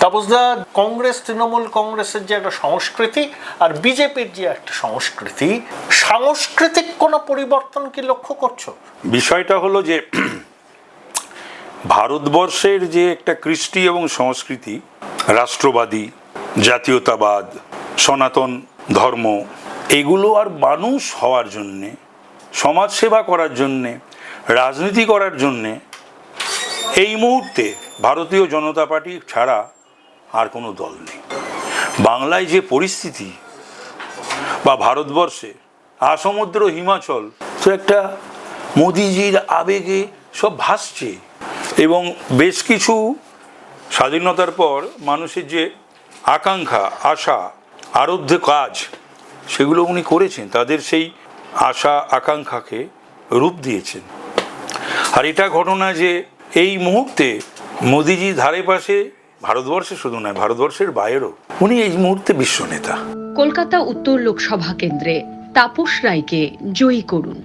তাপসদা, কংগ্রেস, তৃণমূল কংগ্রেসের যে একটা সংস্কৃতি আর বিজেপির যে একটা সংস্কৃতি, সাংস্কৃতিক কোনো পরিবর্তন কি লক্ষ্য করছো? বিষয়টা হলো যে ভারতবর্ষের যে একটা কৃষ্টি এবং সংস্কৃতি, রাষ্ট্রবাদী, জাতীয়তাবাদ, সনাতন ধর্ম, এগুলো আর মানুষ হওয়ার জন্যে, সমাজসেবা করার জন্যে, রাজনীতি করার জন্যে এই মুহূর্তে ভারতীয় জনতা পার্টি ছাড়া আর কোনো দল নেই। বাংলায় যে পরিস্থিতি বা ভারতবর্ষে আসমুদ্র হিমাচল, তো একটা মোদিজির আবেগে সব ভাসছে। এবং বেশ কিছু স্বাধীনতার পর মানুষের যে আকাঙ্ক্ষা, আশা, আরাধ্য কাজ, সেগুলো উনি করেছেন, তাদের সেই আশা আকাঙ্ক্ষাকে রূপ দিয়েছেন। আর এটা ঘটনা যে এই মুহূর্তে মোদিজির ধারে পাশে ভারতবর্ষে শুধু নয়, ভারতবর্ষের বাইরেও উনি এই মুহূর্তে বিশ্ব নেতা। কলকাতা উত্তর লোকসভা কেন্দ্রে তাপস রায়কে জয়ী করুন।